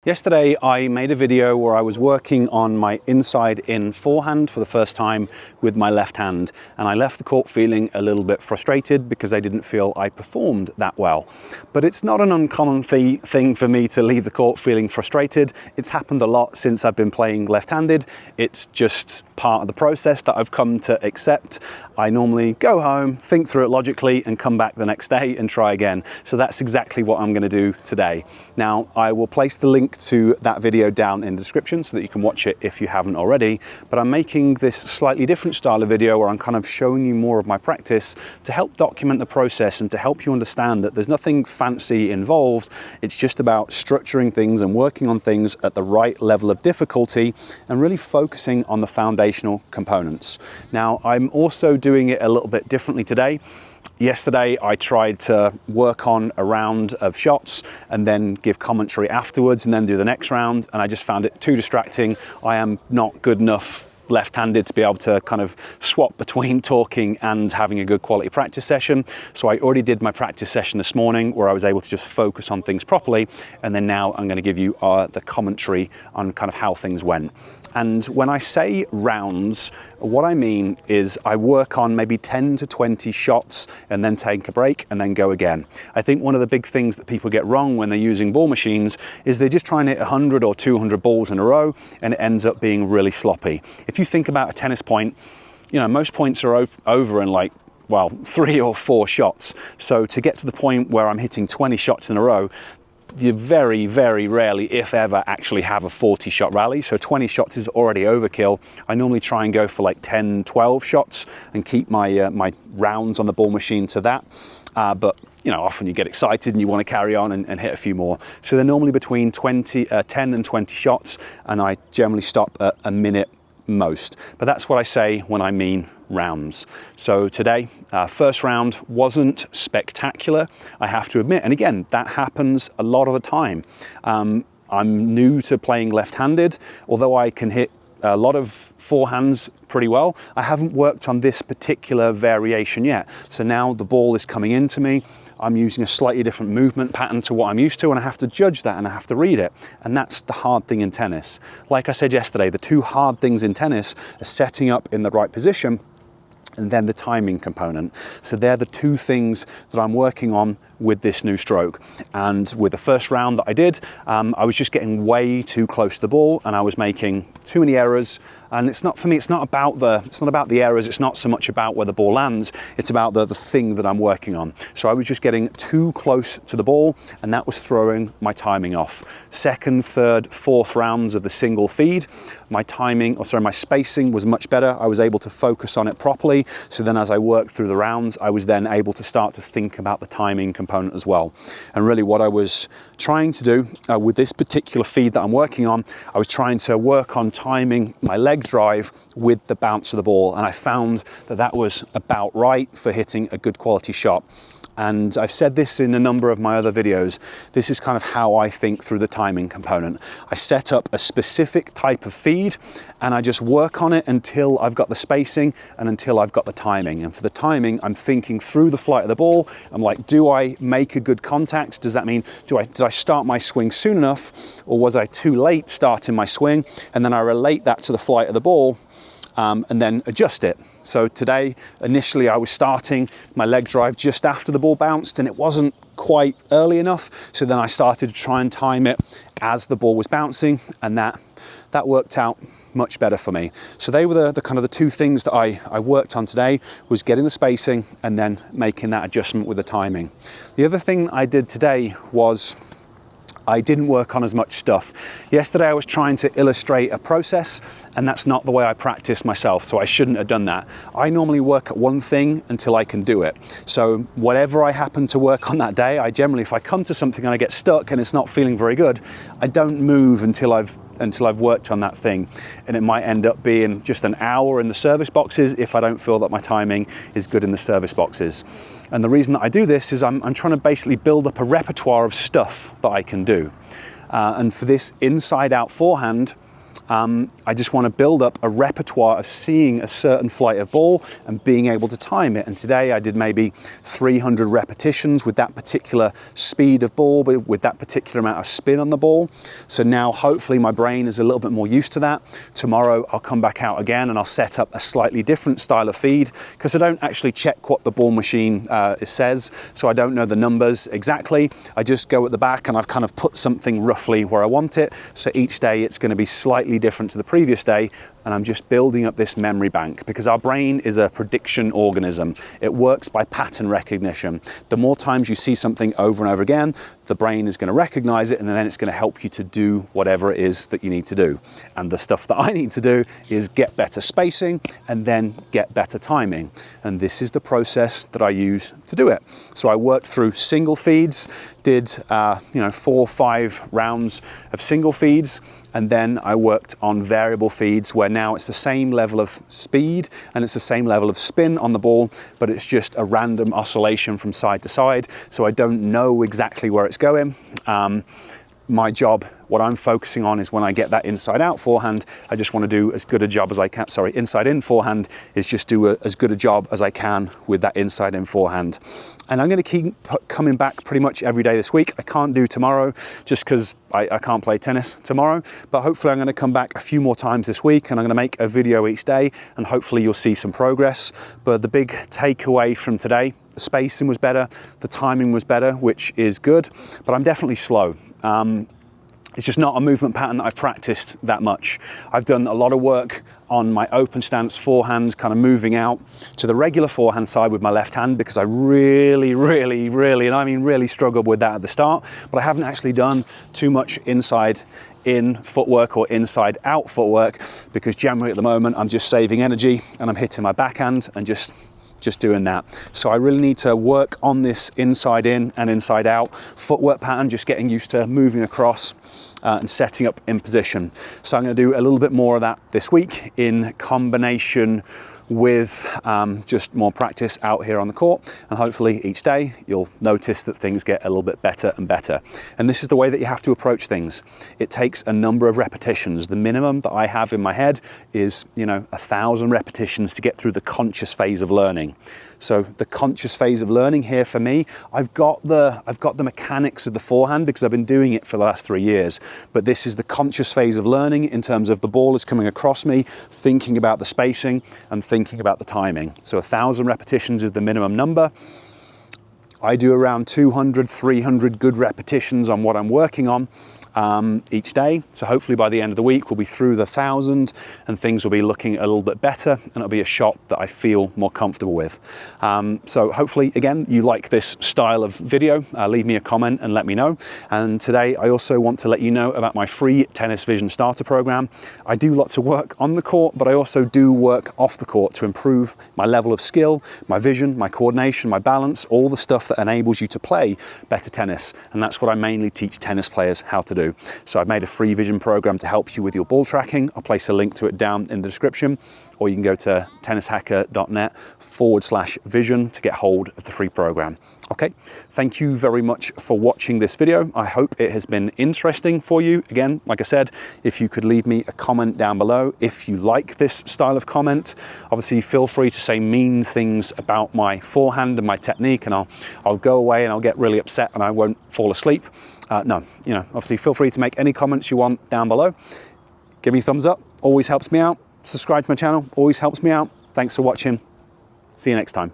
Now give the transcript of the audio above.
Yesterday I made a video where I was working on my inside in forehand for the first time with my left hand, and I left the court feeling a little bit frustrated because I didn't feel I performed that well. But it's not an uncommon thing for me to leave the court feeling frustrated. It's happened a lot since I've been playing left-handed. It's just part of the process that I've come to accept. I normally go home, think through it logically, and come back the next day and try again. So that's exactly what I'm going to do today. Now, I will place the link to that video down in the description so that you can watch it if you haven't already, but I'm making this slightly different style of video where I'm kind of showing you more of my practice to help document the process and to help you understand that there's nothing fancy involved. It's just about structuring things and working on things at the right level of difficulty and really focusing on the foundational components. Now, I'm also doing it a little bit differently today. Yesterday I tried to work on a round of shots and then give commentary afterwards and then do the next round, and I just found it too distracting. I am not good enough left-handed to be able to kind of swap between talking and having a good quality practice session. So I already did my practice session this morning where I was able to just focus on things properly, and then now I'm going to give you the commentary on kind of how things went. And when I say rounds, what I mean is I work on maybe 10 to 20 shots and then take a break and then go again. I think one of the big things that people get wrong when they're using ball machines is they're just trying to hit 100 or 200 balls in a row, and it ends up being really sloppy. If you think about a tennis point, you know, most points are over in like, well, 3 or 4 shots. So to get to the point where I'm hitting 20 shots in a row, you very, very rarely, if ever, actually have a 40-shot rally. So 20 shots is already overkill. I normally try and go for like 10, 12 shots and keep my my rounds on the ball machine to that. But you know, often you get excited and you want to carry on and hit a few more. So they're normally between 10 and 20 shots, and I generally stop at a minute most. But that's what I say when I mean rounds. So today, first round wasn't spectacular, I have to admit. And again, that happens a lot of the time. I'm new to playing left-handed, although I can hit a lot of forehands pretty well. I haven't worked on this particular variation yet. So now the ball is coming into me. I'm using a slightly different movement pattern to what I'm used to, and I have to judge that and I have to read it. And that's the hard thing in tennis. Like I said yesterday, the two hard things in tennis are setting up in the right position and then the timing component. So they're the two things that I'm working on with this new stroke. And with the first round that I did, I was just getting way too close to the ball and I was making too many errors. And it's not, for me, it's not about the errors, it's not so much about where the ball lands, it's about the thing that I'm working on. So I was just getting too close to the ball, and that was throwing my timing off. Second, third, fourth rounds of the single feed, my spacing was much better. I was able to focus on it properly. So then as I worked through the rounds, I was then able to start to think about the timing component as well. And really what I was trying to do with this particular feed that I'm working on, I was trying to work on timing my leg drive with the bounce of the ball, and I found that that was about right for hitting a good quality shot. And I've said this in a number of my other videos, this is kind of how I think through the timing component. I set up a specific type of feed and I just work on it until I've got the spacing and until I've got the timing. And for the timing, I'm thinking through the flight of the ball. I'm like, do I make a good contact? Does that mean, did I start my swing soon enough, or was I too late starting my swing? And then I relate that to the flight of the ball. And then adjust it. So today, initially I was starting my leg drive just after the ball bounced and it wasn't quite early enough. So then I started to try and time it as the ball was bouncing, and that worked out much better for me. So they were the kind of the two things that I worked on today, was getting the spacing and then making that adjustment with the timing. The other thing I did today was I didn't work on as much stuff. Yesterday I was trying to illustrate a process, and that's not the way I practice myself, so I shouldn't have done that. I normally work at one thing until I can do it. So whatever I happen to work on that day, I generally, if I come to something and I get stuck and it's not feeling very good, I don't move until I've worked on that thing. And it might end up being just an hour in the service boxes if I don't feel that my timing is good in the service boxes. And the reason that I do this is I'm trying to basically build up a repertoire of stuff that I can do. And for this inside out forehand, I just want to build up a repertoire of seeing a certain flight of ball and being able to time it. And today I did maybe 300 repetitions with that particular speed of ball, but with that particular amount of spin on the ball. So now hopefully my brain is a little bit more used to that. Tomorrow I'll come back out again and I'll set up a slightly different style of feed, because I don't actually check what the ball machine says, so I don't know the numbers exactly. I just go at the back and I've kind of put something roughly where I want it. So each day it's going to be slightly different to the previous day, and I'm just building up this memory bank, because our brain is a prediction organism. It works by pattern recognition. The more times you see something over and over again, the brain is going to recognize it, and then it's going to help you to do whatever it is that you need to do. And the stuff that I need to do is get better spacing and then get better timing. And this is the process that I use to do it. So I worked through single feeds, did 4 or 5 rounds of single feeds, and then I worked on variable feeds, where now it's the same level of speed and it's the same level of spin on the ball, but it's just a random oscillation from side to side, so I don't know exactly where it's going. My job, what I'm focusing on, is when I get that inside out forehand, I just want to do as good a job as I can. Sorry, inside in forehand is just do as good a job as I can with that inside in forehand. And I'm going to keep coming back pretty much every day this week. I can't do tomorrow just because I can't play tennis tomorrow, but hopefully I'm going to come back a few more times this week, and I'm going to make a video each day, and hopefully you'll see some progress. But the big takeaway from today, the spacing was better, the timing was better, which is good, but I'm definitely slow. It's just not a movement pattern that I've practiced that much. I've done a lot of work on my open stance forehand, kind of moving out to the regular forehand side with my left hand, because I really, and I mean really struggled with that at the start, but I haven't actually done too much inside in footwork or inside out footwork, because generally at the moment I'm just saving energy and I'm hitting my backhand and just doing that. So I really need to work on this inside in and inside out footwork pattern, just getting used to moving across and setting up in position. So I'm going to do a little bit more of that this week in combination with just more practice out here on the court, and hopefully each day you'll notice that things get a little bit better and better. And this is the way that you have to approach things. It takes a number of repetitions. The minimum that I have in my head is 1,000 repetitions to get through the conscious phase of learning. So the conscious phase of learning here for me, I've got the mechanics of the forehand because I've been doing it for the last 3 years, but this is the conscious phase of learning in terms of the ball is coming across me, thinking about the spacing and thinking about the timing. So 1,000 repetitions is the minimum number. I do around 200, 300 good repetitions on what I'm working on each day. So hopefully by the end of the week, we'll be through the 1,000 and things will be looking a little bit better, and it'll be a shot that I feel more comfortable with. So hopefully, again, you like this style of video. Leave me a comment and let me know. And today I also want to let you know about my free Tennis Vision Starter Program. I do lots of work on the court, but I also do work off the court to improve my level of skill, my vision, my coordination, my balance, all the stuff that enables you to play better tennis. And that's what I mainly teach tennis players how to do. So I've made a free vision program to help you with your ball tracking. I'll place a link to it down in the description, or you can go to tennishacker.net/vision to get hold of the free program. Okay, thank you very much for watching this video. I hope it has been interesting for you. Again, like I said, if you could leave me a comment down below if you like this style of comment. Obviously, feel free to say mean things about my forehand and my technique, and I'll go away and I'll get really upset and I won't fall asleep. No, obviously feel free to make any comments you want down below. Give me a thumbs up, always helps me out. Subscribe to my channel, always helps me out. Thanks for watching. See you next time.